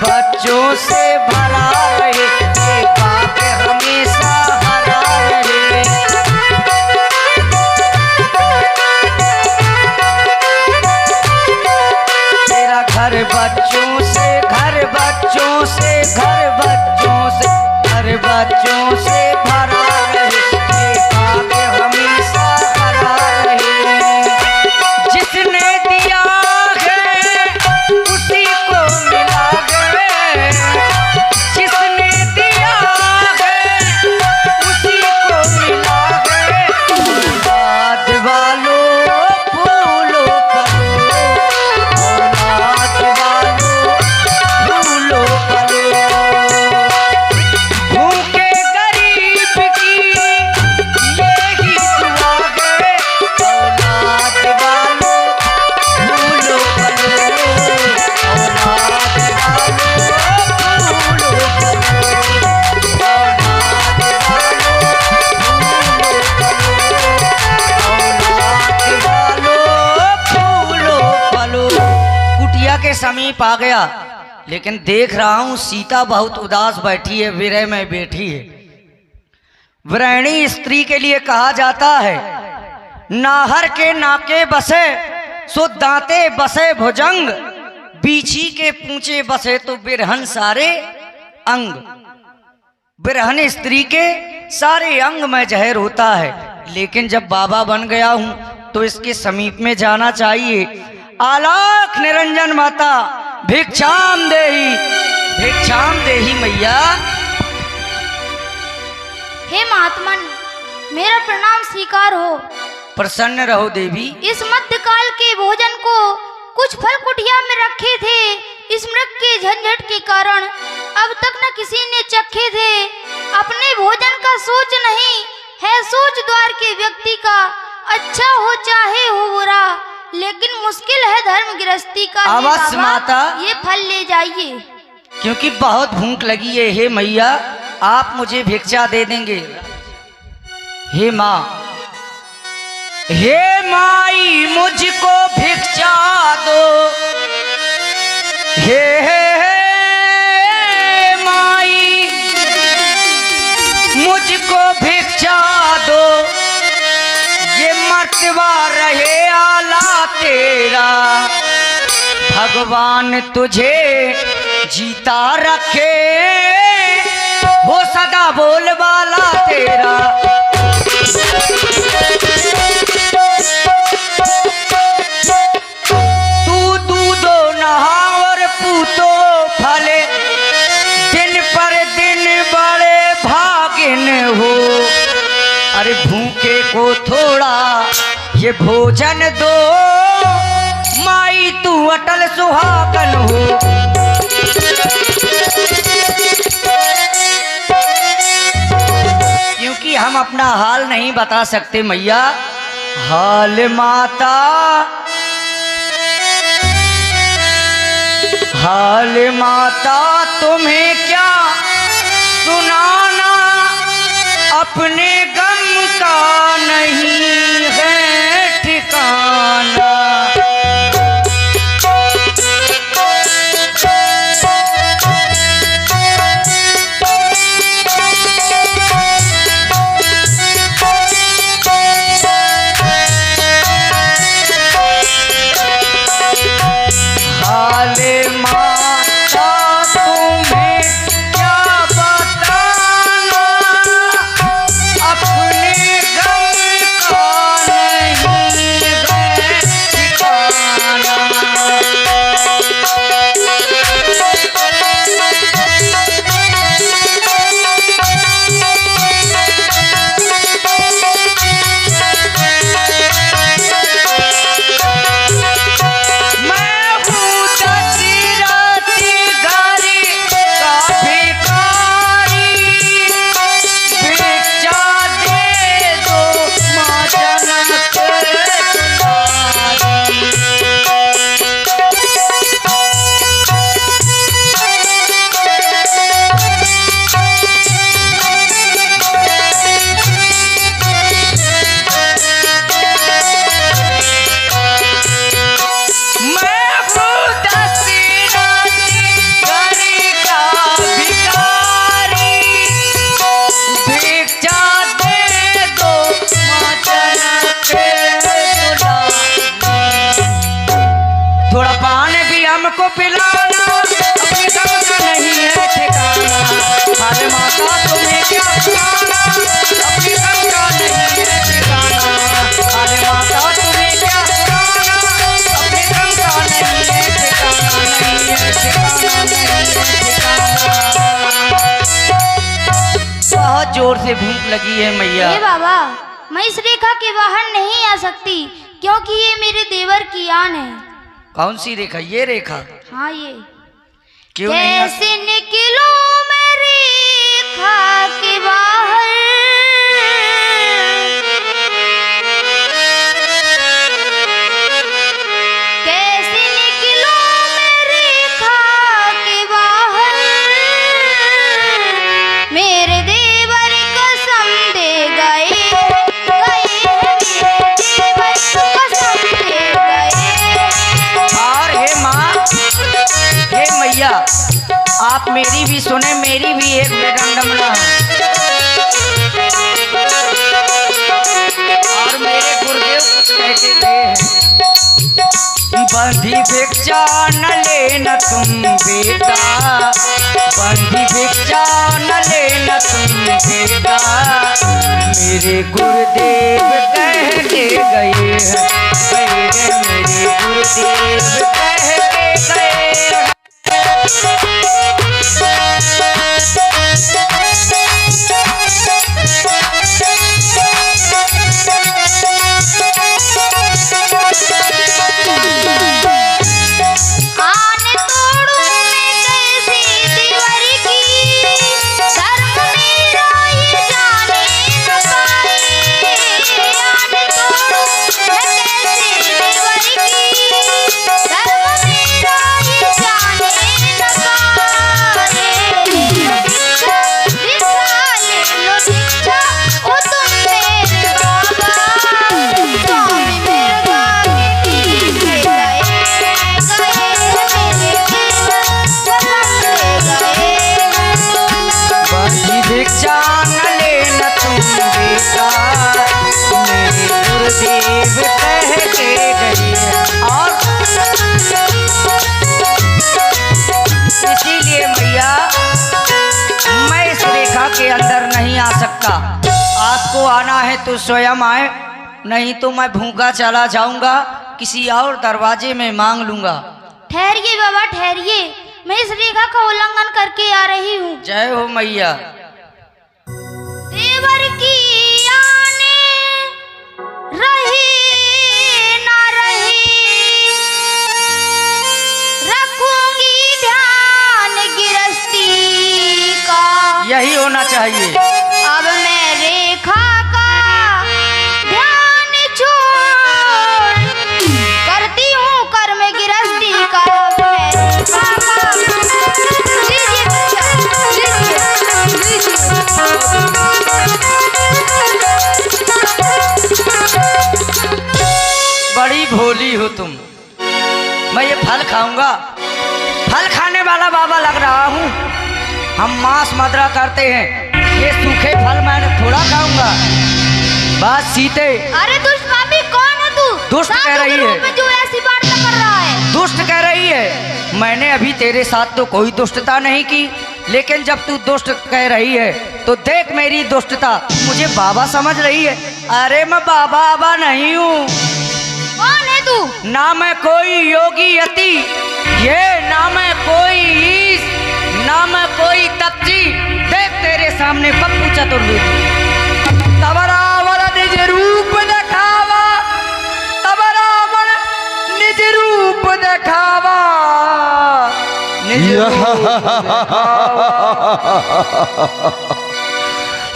बच्चों से भरा रहे, ये बाप हमेशा हरा रहे। तेरा घर बच्चों से, घर बच्चों से, घर बच्चों से, घर बच्चों से भरा रहे, ये बाप हमेशा हरा रहे। जिसने दिया है उसी को मिला है, जिसने दिया है उसी को मिला है। औलाद वालों फूलो फलो, औलाद वालों फूलो फलो। भूखे गरीब की यही दुआ है, औलाद वालों फूलो फलो, औलाद वालों फूलो फलो, औलाद वालों फूलो फलो। कुटिया के समीप आ गया, लेकिन देख रहा हूं सीता बहुत उदास बैठी है, विरह में बैठी है। विरहिणी स्त्री के लिए कहा जाता है, नाहर के नाके बसे सो दांते बसे भुजंग, बीछी के पूंचे बसे तो बिरहन सारे अंग। बिरहन स्त्री के सारे अंग में जहर होता है, लेकिन जब बाबा बन गया हूं तो इसके समीप में जाना चाहिए। आलाख निरंजन माता भिक्षाम देही मैया। हे महात्मन, मेरा प्रणाम स्वीकार हो। प्रसन्न रहो देवी। इस मध्यकाल के भोजन को कुछ फल कुटिया में रखे थे, इस मृग के झंझट के कारण अब तक न किसी ने चखे थे। अपने भोजन का सोच नहीं है, सोच द्वार के व्यक्ति का, अच्छा हो चाहे हो बुरा, लेकिन मुश्किल है धर्म गृहस्थी का। अवश्य माता, ये फल ले जाइए। क्योंकि बहुत भूख लगी है। हे मैया, आप मुझे भिक्षा दे देंगे? हे माँ, हे माई मुझको भिक्षा दो, हे माई मुझको भिक्षा दो, ये मर्तबा रहे आला तेरा, भगवान तुझे जीता रखे, वो सदा बोलबाला तेरा। तू दूधो नहा और पूतो फले, दिन पर दिन बड़े भागिन हो। अरे भूखे को थोड़ा ये भोजन दो, माई तू अटल सुहागन हो। क्योंकि हम अपना हाल नहीं बता सकते मैया। हाल माता, हाल माता तुम्हें क्या सुनाना, अपने गम का नहीं है ठिकाना। थोड़ा पानी भी हमको पिलाना, अपने दम का नहीं है ठिकाना। अरे माता तुम्हें क्या पिलाना, अपने दम का नहीं है ठिकाना। अरे माता तुम्हें क्या पिलाना, अपने दम का नहीं है ठिकाना, नहीं है ठिकाना, नहीं है ठिकाना। बहुत जोर से भूख लगी है मैया। हे बाबा, मैं इस रेखा के बाहर नहीं आ सकती क्योंकि ये मेरे देवर की आन है। कौन सी रेखा? ये रेखा? हाँ ये। क्यों नहीं आ... कैसे निकलूं मैं रेखा के बाहर, कैसे निकलूं मैं रेखा के बाहर, मेरे देवर कसम दे गए, मेरे देवर कसम दे गए। और हे माँ, हे मैया, आप मेरी भी सुने, मेरी भी एक विडंबना है। और मेरे गुरुदेव कुछ कहते थे, बंधी भिक्षा न लेना तुम बेटा, बंधी भिक्षा न लेना तुम बेटा, मेरे गुरुदेव कह के गए हैं, मेरे गुरुदेव कह के गए हैं। आन तोड़ूं मैं कैसी दीवार की, धर्म मेरा ये जाने न पाए। आन तोड़ूं मैं कैसी दीवार की, धर्म मेरा ये जाने न पाए। भिक्षा भिक्षा ले लो भिक्षा, ओ तुम मेरे बाबा, स्वामी मेरे गाने की गए। बंधी भिक्षा न लेना तुम बेटा, मेरे गुरुदेव कह के गए। और इसीलिए मैया, मैं इस रेखा के अंदर नहीं आ सकता। आपको आना है तो स्वयं आए, नहीं तो मैं भूखा चला जाऊंगा, किसी और दरवाजे में मांग लूंगा। ठहरिए बाबा ठहरिए, मैं इस रेखा का उल्लंघन करके आ रही हूँ। जय हो मैया। देवर की आने रही ना रही, रखूंगी ध्यान गिरस्ती का। यही होना चाहिए। अब मैं रेखा का ध्यान छोड़ करती हूँ कर्म गिरस्ती का। मैं रेखा का लीजिए बच्चा, लीजिए, लीजिए। बड़ी भोली हो तुम। मैं ये फल खाऊंगा, फल खाने वाला बाबा लग रहा हूँ। हम मांस मदरा करते हैं, ये सूखे फल मैं थोड़ा खाऊंगा। बात सीते। अरे दुष्ट पापी, कौन है तू? दुष्ट कह रही है। में जो ऐसी वार्ता कर रहा है। दुष्ट कह रही है। मैंने अभी तेरे साथ तो कोई दुष्टता नहीं की, लेकिन जब तू दुष्ट कह रही है तो देख मेरी दुष्टता। मुझे बाबा समझ रही है। अरे मैं बाबा नहीं हूँ। कौन है तू? ना मैं कोई योगी यति, ये ना मैं कोई ईश, ना मैं कोई तपसी। देख तेरे सामने पप्पू चतुर्वेदी। तब रावण निज रूप दिखावा, तब रावण निज रूप दिखावा, निज रूप दिखावा।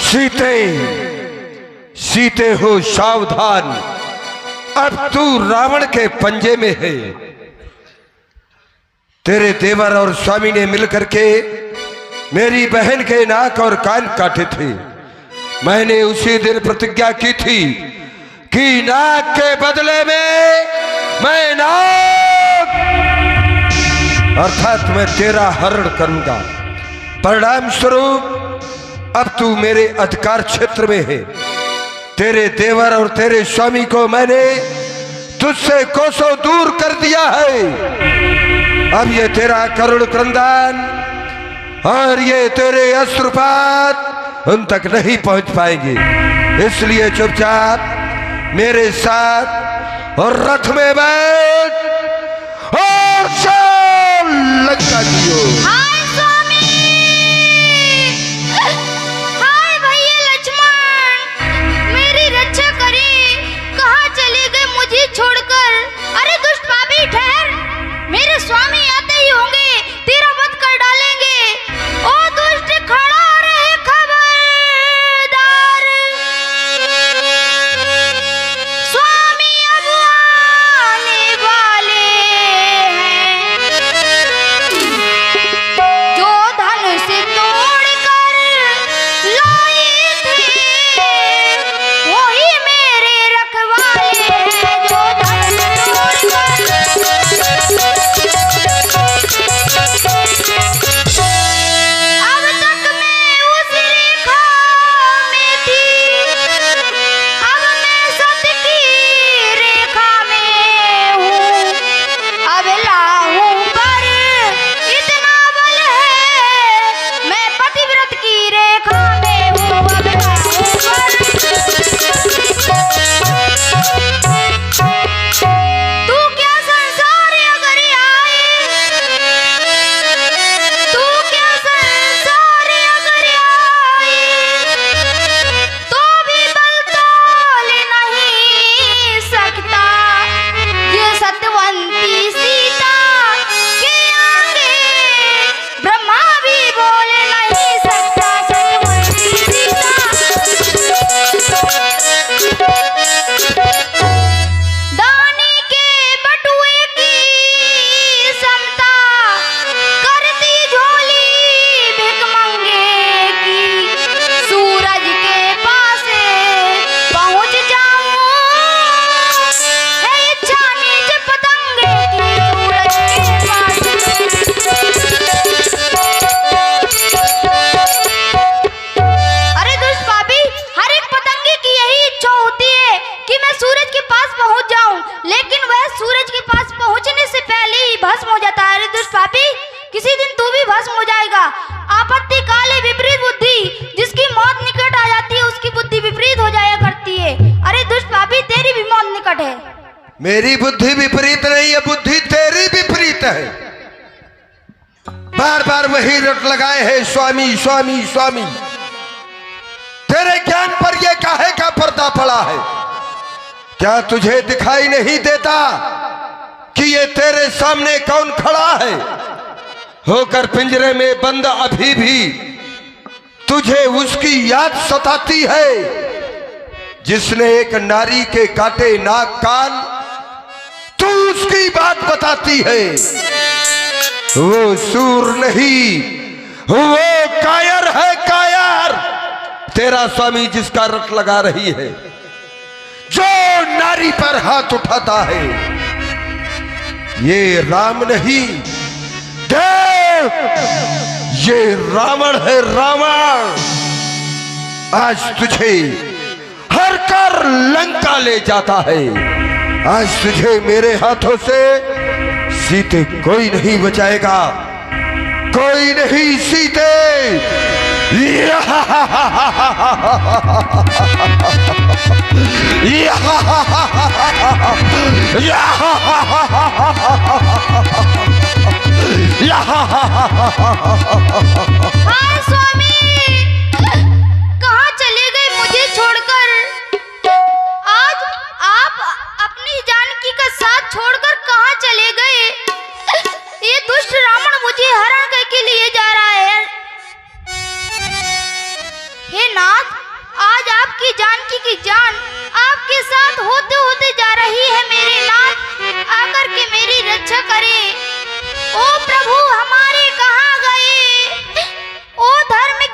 सीते सीते हो सावधान, अब तू रावण के पंजे में है। तेरे देवर और स्वामी ने मिलकर के मेरी बहन के नाक और कान काटे थे। मैंने उसी दिन प्रतिज्ञा की थी कि नाक के बदले में मैं नाक अर्थात मैं तेरा हरण करूंगा। परिणाम स्वरूप अब तू मेरे अधिकार क्षेत्र में है। तेरे देवर और तेरे स्वामी को मैंने तुझसे कोसों दूर कर दिया है। अब ये तेरा करुण क्रंदन और ये तेरे अश्रुपात उन तक नहीं पहुंच पाएंगे, इसलिए चुपचाप मेरे साथ और रथ में बैठ और चल लंका की ओर। हाय स्वामी, हाय भैया लक्ष्मण, मेरी रक्षा करें। कहाँ चले गए मुझे छोड़कर? अरे दुष्ट पापी ठहर, मेरे स्वामी आते ही होंगे, तेरा वध कर डालेंगे। ओ दुष्ट खड़ा रहे खबरदार, स्वामी अब आने वाले हैं। जो धन से तोड़ कर लाए थे वही मेरे रखवाले हैं। जो धन से तोड़ अब तक मैं उस रेखा में थी, अब मैं सत्य की रेखा में हूँ। अब लाहूं पर इतना बल है, मैं पतिव्रत की रेखा में हूँ। अब लाहूं पर तू क्या संसार अगर आए, तू क्या संसार अगर आए, तो भी बल तोल नहीं सकता। ये सत्यवंती सीता के आगे ब्रह्मा भी बोल नहीं सकता। सत्यवंती सीता दानी के बटुए की समता करती झोली भिखमंगे की। सूरज के पास पहुंच जाऊं है इच्छा नीच पतंगे की। सूरज के पास अरे दुष्ट पापी, हर एक पतंगे की यही इच्छा होती है कि मैं सूरज के पास पहुंच जाऊं, लेकिन वह सूरज के पास पहुंचने से पहले ही भस्म हो जाता है। अरे दुष्ट पापी, किसी दिन तू भी भस्म हो जाएगा। आपत्ति काले विपरीत बुद्धि, जिसकी मौत निकट आ जाती है उसकी बुद्धि विपरीत हो जाया करती है। अरे दुष्ट पापी, तेरी भी मौत निकट है। मेरी बुद्धि विपरीत नहीं है, बुद्धि तेरी विपरीत है। बार बार वही रट लगाए है स्वामी स्वामी स्वामी। तेरे ज्ञान पर यह काहे का पर्दा पड़ा है? क्या तुझे दिखाई नहीं देता कि ये तेरे सामने कौन खड़ा है? होकर पिंजरे में बंद अभी भी तुझे उसकी याद सताती है जिसने एक नारी के काटे नाक कान, तू उसकी बात बताती है। वो सूर नहीं, वो कायर है, कायर। तेरा स्वामी जिसका रट लगा रही है, जो नारी पर हाथ उठाता है, ये राम नहीं देव, ये रावण है, रावण। आज तुझे हर कर लंका ले जाता है। आज तुझे मेरे हाथों से सीते कोई नहीं बचाएगा, कोई नहीं सीते। हाय स्वामी, कहाँ चले गए मुझे छोड़कर? आज आप अपनी जानकी का साथ छोड़कर कहाँ चले गए? ये दुष्ट रावण मुझे हरण करके लिए जा रहा है। हे नाथ, आज आपकी जानकी की जान आपके साथ होते होते जा रही है। मेरे नाथ, आकर के मेरी रक्षा करें। ओ प्रभु, हमारे कहाँ गए? ओ धर्म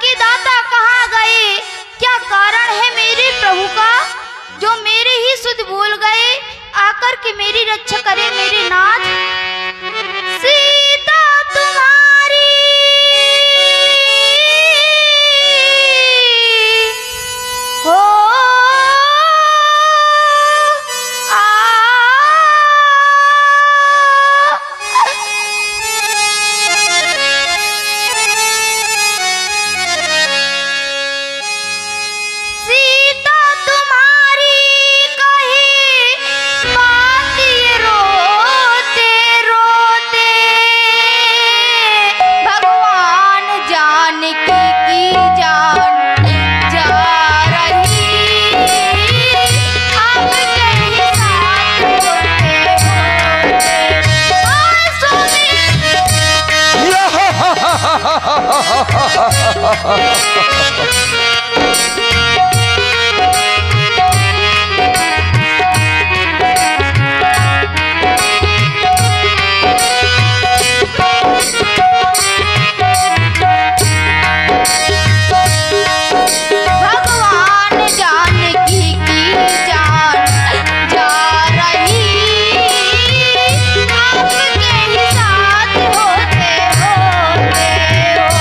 भगवान जानकी की जान जा रही, आपके ही साथ होते होते हो।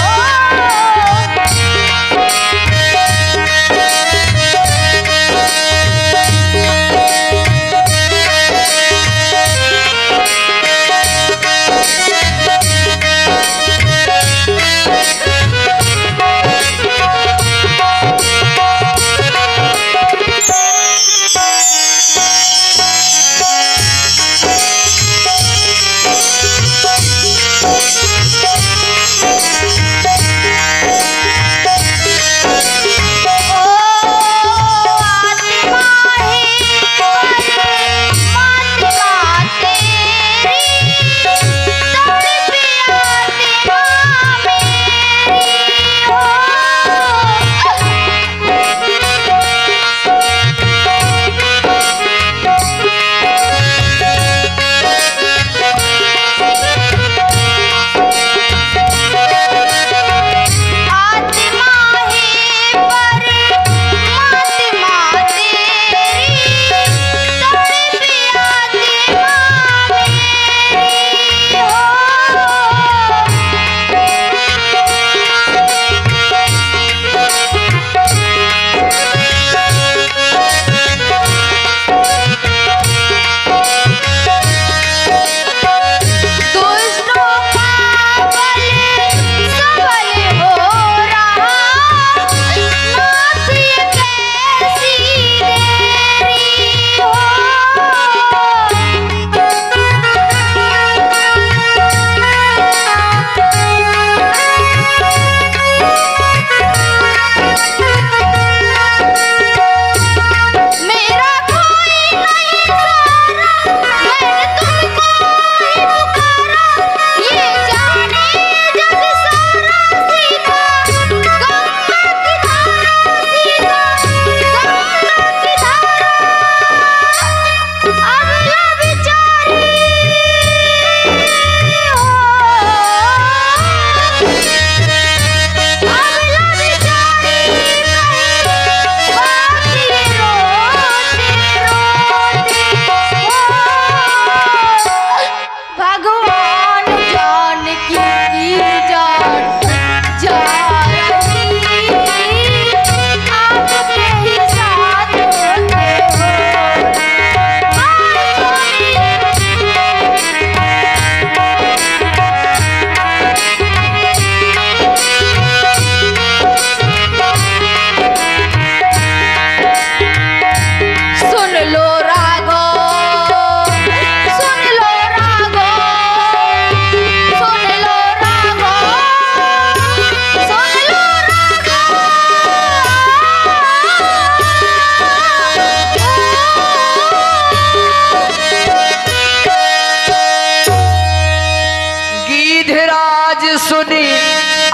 सुनी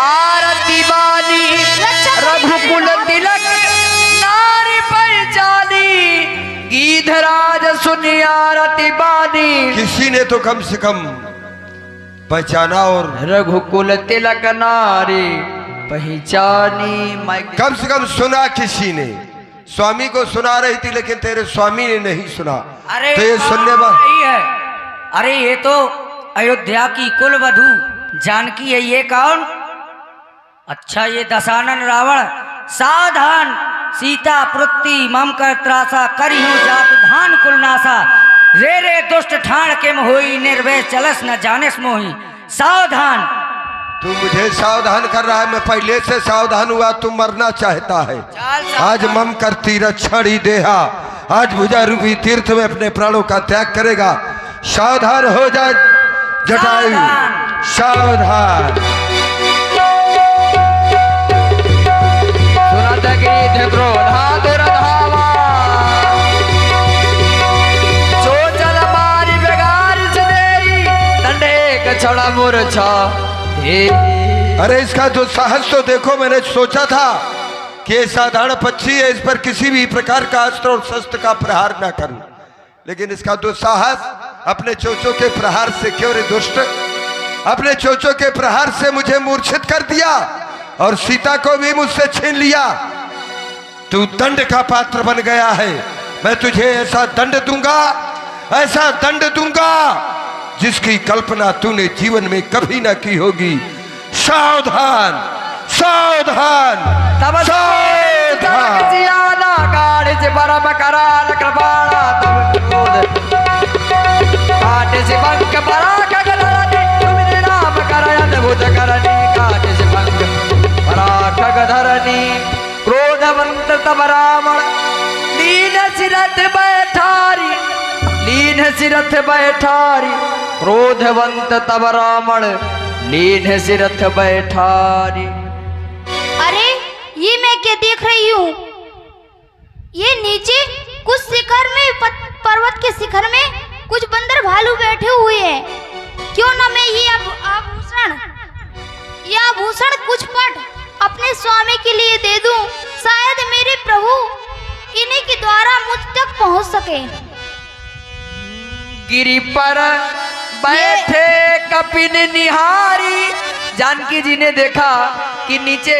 आरती बानी रघुकुल तिलक नारी पहचानी, गीधराज सुनी आरती बानी। किसी ने तो कम से कम पहचाना और रघुकुल तिलक नारी पहचानी। कम से कम सुना किसी ने। स्वामी को सुना रही थी लेकिन तेरे स्वामी ने नहीं सुना। अरे तो ये सुनने वाली है। अरे ये तो अयोध्या की कुल वधू जानकी है। ये कौन? अच्छा ये दशानन रावण। सावधान सीता पृथ्वी मम कर त्रासा, करिहु जात धान कुल नासा। रे रे दुष्ट ठाण के मोही, निर्भय चलस न जानस मोही। सावधान। तू मुझे सावधान कर रहा है। मैं पहले से सावधान हुआ। तू मरना चाहता है। आज मम करती रक्षण ही देहा। आज भुजा रूपी तीर्थ में अपने प्राणों का त्याग करेगा। सावधान हो जा जटायु, सावधान। सुनत गीत क्रोधात रधावा, चोचल मारी बेगार सदेई, दंडे कछड़ा मूर्छा दे। अरे इसका जो साहस तो देखो, मैंने सोचा था कि ये साधारण पक्षी है, इस पर किसी भी प्रकार का अस्त्र और शस्त्र का प्रहार ना करूं, लेकिन इसका दुस्साहस अपने चोचों के प्रहार से, क्यों रे दुष्ट, अपने चोचों के प्रहार से मुझे मूर्छित कर दिया और सीता को भी मुझसे छीन लिया। तू दंड का पात्र बन गया है। मैं तुझे ऐसा दंड दूंगा, ऐसा दंड दूंगा जिसकी कल्पना तूने जीवन में कभी ना की होगी। सावधान, सावधान, सावधान। क्रोधवंत तब रावण लीन सिरथ बैठारी, लीन सिरथ बैठारी, क्रोधवंत तब रावण लीन सिरथ बैठारी। अरे ये मैं क्या देख रही हूँ? ये नीचे कुछ शिखर में, पर्वत के शिखर में कुछ बंदर भालू बैठे हुए हैं। क्यों ना मैं ये आभूषण कुछ पट अपने स्वामी के लिए दे दूं, शायद मेरे प्रभु इन्हीं के द्वारा मुझ तक पहुंच सके। गिरि पर बैठे कपिन निहारी। जानकी जी ने देखा कि नीचे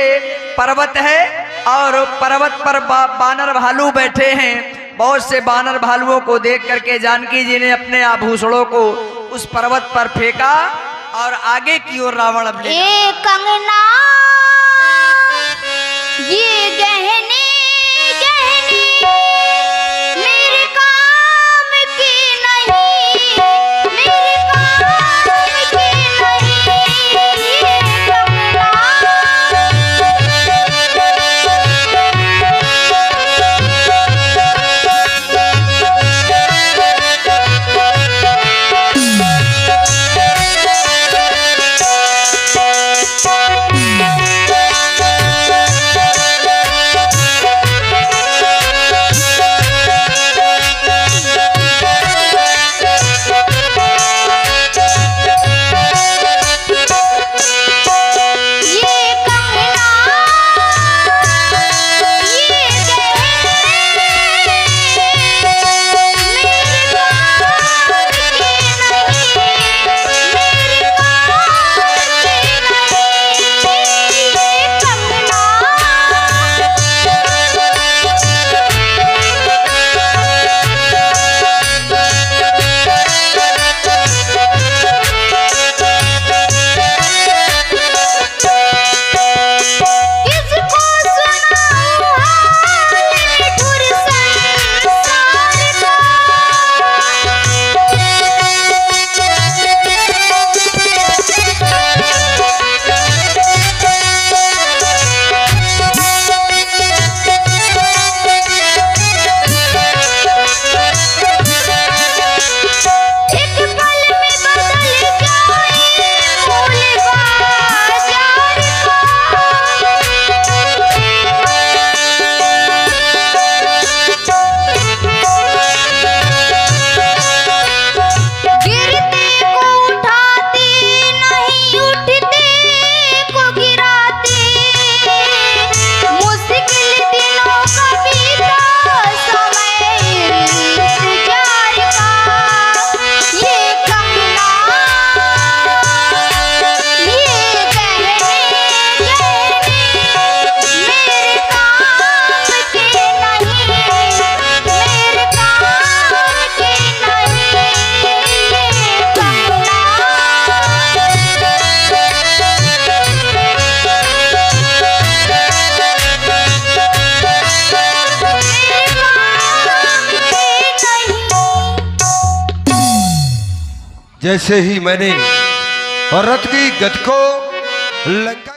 पर्वत है और पर्वत पर बानर भालू बैठे हैं। बहुत से बानर भालुओं को देख करके जानकी जी ने अपने आभूषणों को उस पर्वत पर फेंका और आगे की ओर रावण अब ए कंगना, ये गहने गहने मेरे काम की नहीं, मेरे काम की नहीं, ये कंगना। जैसे ही मैंने और रथ की गति को लंका